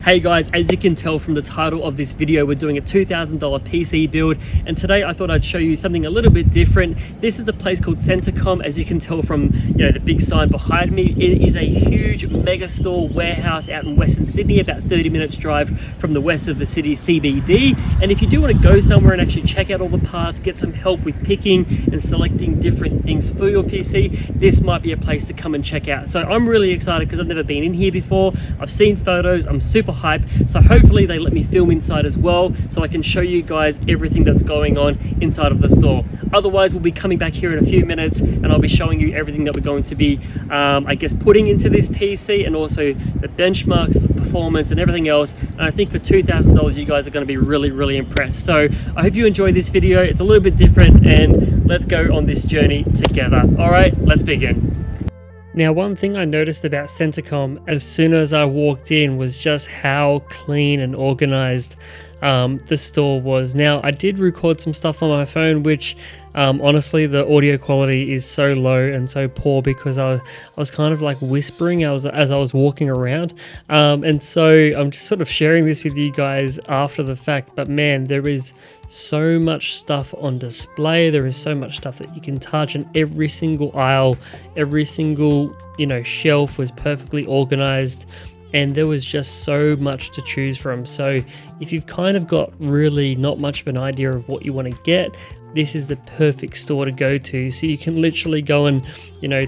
Hey guys, as you can tell from the title of this video, we're doing a $2,000 PC build, and today I thought I'd show you something a little bit different. This is a place called Centrecom, as you can tell from the big sign behind me. It is a huge mega store warehouse out in Western Sydney, about 30 minutes drive from the west of the city CBD. And if you do want to go somewhere and actually check out all the parts, get some help with picking and selecting different things for your PC, this might be a place to come and check out. So I'm really excited because I've never been in here before. I've seen photos, I'm super hype, so hopefully they let me film inside as well so I can show you guys everything that's going on inside of the store. Otherwise, we'll be coming back here in a few minutes and I'll be showing you everything that we're going to be I guess putting into this PC, and also the benchmarks, the performance and everything else. And I think for $2,000 you guys are going to be really impressed. So I hope you enjoy this video. It's a little bit different, and let's go on this journey together. All right, let's begin. Now, one thing I noticed about Centrecom as soon as I walked in was just how clean and organized the store was. Now, I did record some stuff on my phone, which honestly the audio quality is so low and so poor because I was kind of like whispering as I was walking around, and so I'm just sort of sharing this with you guys after the fact. But man, there is so much stuff on display. There is so much stuff that you can touch, and every single aisle, every single shelf was perfectly organized, and there was just so much to choose from. So if you've kind of got really not much of an idea of what you want to get, this is the perfect store to go to. So you can literally go and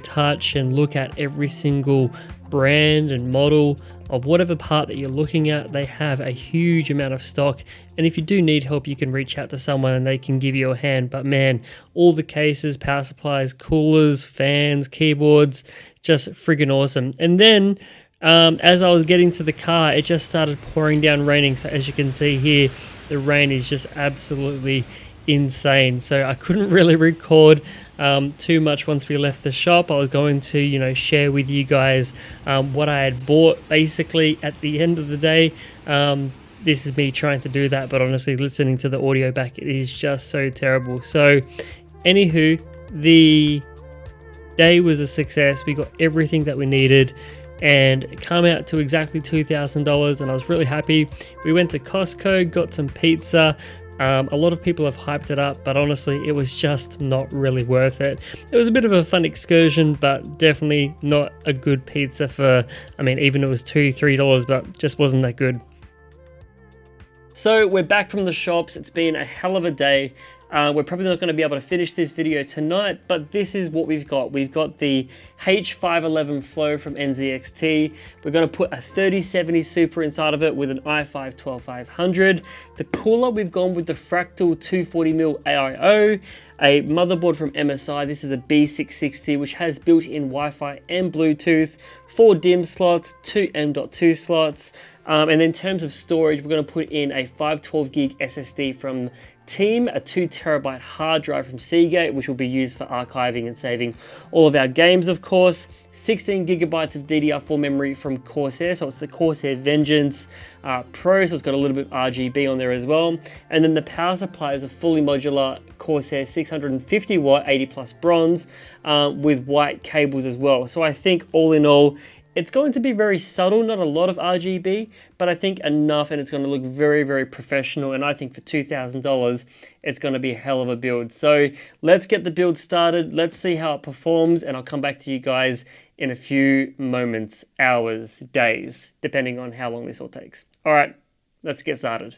touch and look at every single brand and model of whatever part that you're looking at. They have a huge amount of stock, and if you do need help, you can reach out to someone and they can give you a hand. But man, all the cases, power supplies, coolers, fans, keyboards, just friggin' awesome. And then as I was getting to the car, it just started pouring down raining. So as you can see here, the rain is just absolutely insane. So I couldn't really record too much once we left the shop. I was going to share with you guys what I had bought. Basically, at the end of the day, this is me trying to do that, but honestly, listening to the audio back, it is just so terrible. So anywho, the day was a success. We got everything that we needed, and it came out to exactly $2,000, and I was really happy. We went to Costco, got some pizza. A lot of people have hyped it up, but honestly, it was just not really worth it. It was a bit of a fun excursion, but definitely not a good pizza for, even it was $2-3, but just wasn't that good. So we're back from the shops. It's been a hell of a day. We're probably not going to be able to finish this video tonight, but this is what we've got. We've got the H511 Flow from NZXT. We're going to put a 3070 Super inside of it with an i5-12500. The cooler, we've gone with the FRACTAL 240mm AIO. A motherboard from MSI. This is a B660, which has built-in Wi-Fi and Bluetooth, 4 DIMM slots, 2 M.2 slots. And then in terms of storage, we're going to put in a 512 gig SSD from Team, a 2TB hard drive from SEAGATE, which will be used for archiving and saving all of our games, of course. 16 gigabytes of DDR4 memory from CORSAIR, so it's the CORSAIR Vengeance Pro, so it's got a little bit of RGB on there as well. And then the power supply is a fully modular CORSAIR 650 watt 80 plus bronze with white cables as well. So I think all in all, it's going to be very subtle, not a lot of RGB, but I think enough, and it's going to look very professional. And I think for $2,000, it's going to be a hell of a build. So let's get the build started. Let's see how it performs, and I'll come back to you guys in a few moments, hours, days, depending on how long this all takes. All right, let's get started.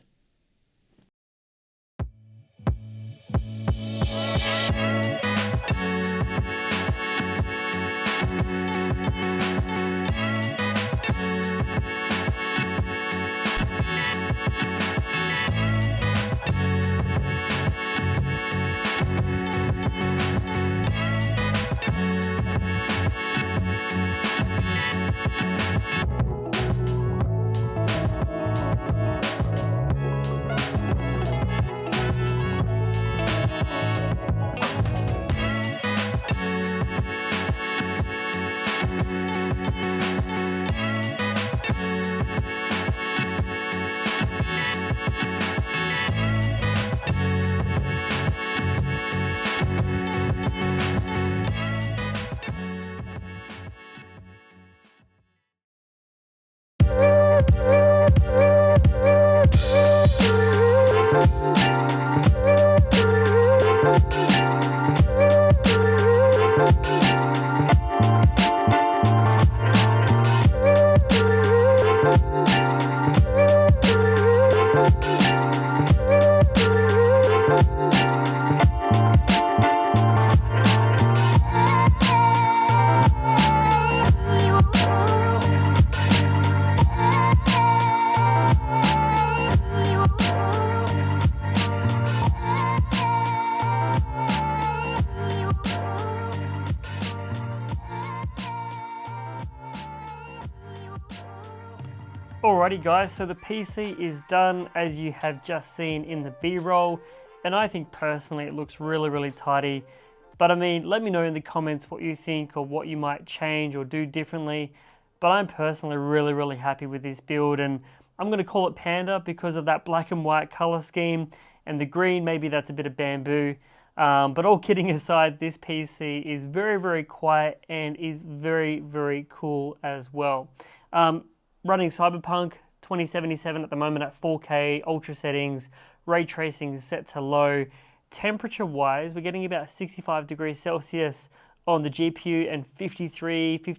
Alrighty guys, so the PC is done as you have just seen in the B-roll, and I think personally it looks really tidy. But I mean, let me know in the comments what you think or what you might change or do differently. But I'm personally really happy with this build, and I'm going to call it Panda because of that black and white color scheme, and the green, maybe that's a bit of bamboo. But all kidding aside, this PC is very quiet and is very cool as well. Running Cyberpunk 2077 at the moment at 4K, ultra settings, ray tracing is set to low. Temperature wise, we're getting about 65 degrees Celsius on the GPU and 50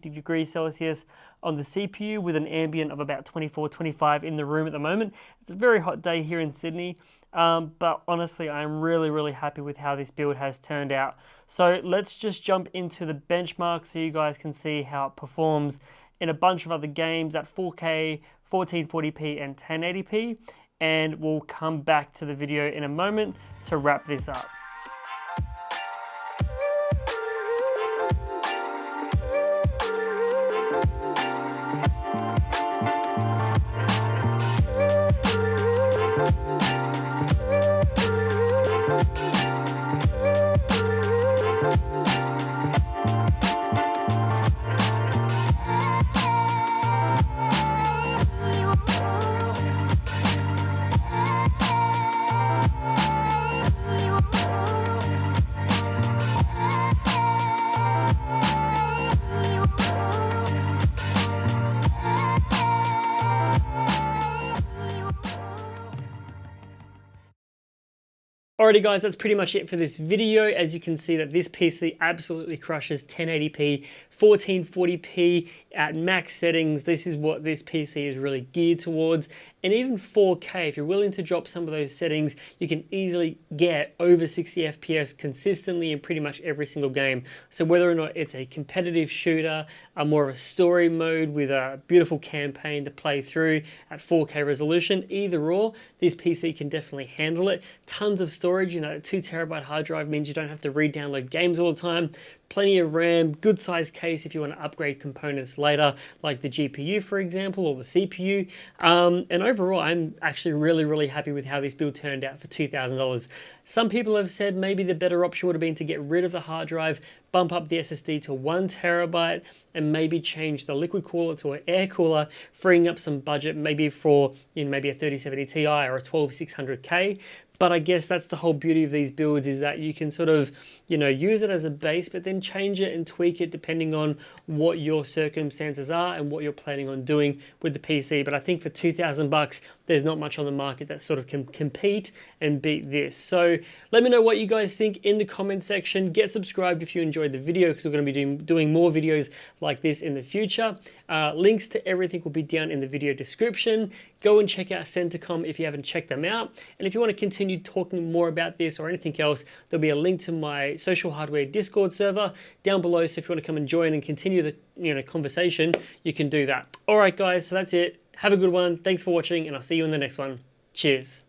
degrees Celsius on the CPU, with an ambient of about 24-25 in the room at the moment. It's a very hot day here in Sydney, but honestly I'm really happy with how this build has turned out. So let's just jump into the benchmark so you guys can see how it performs in a bunch of other games at 4K, 1440p and 1080p, and we'll come back to the video in a moment to wrap this up. Alrighty guys, that's pretty much it for this video. As you can see that this PC absolutely crushes 1080p, 1440p at max settings. This is what this PC is really geared towards. And even 4K, if you're willing to drop some of those settings, you can easily get over 60 FPS consistently in pretty much every single game. So whether or not it's a competitive shooter, a more of a story mode with a beautiful campaign to play through at 4K resolution, either or, this PC can definitely handle it. Tons of storage, you know, a 2TB hard drive means you don't have to re-download games all the time. Plenty of RAM, good size case if you want to upgrade components later, like the GPU for example, or the CPU. And overall, I'm actually really happy with how this build turned out for $2,000. Some people have said maybe the better option would have been to get rid of the hard drive, bump up the SSD to 1TB, and maybe change the liquid cooler to an air cooler, freeing up some budget maybe for, you know, maybe a 3070 Ti or a 12600K. But I guess that's the whole beauty of these builds, is that you can sort of, you know, use it as a base, but then change it and tweak it depending on what your circumstances are and what you're planning on doing with the PC. But I think for $2,000, there's not much on the market that sort of can compete and beat this. So let me know what you guys think in the comment section. Get subscribed if you enjoyed the video, because we're going to be doing more videos like this in the future. Links to everything will be down in the video description. Go and check out Centrecom if you haven't checked them out. And if you want to continue talking more about this or anything else, there'll be a link to my social hardware Discord server down below. So if you want to come and join and continue the conversation, you can do that. All right, guys, so that's it. Have a good one. Thanks for watching, and I'll see you in the next one. Cheers.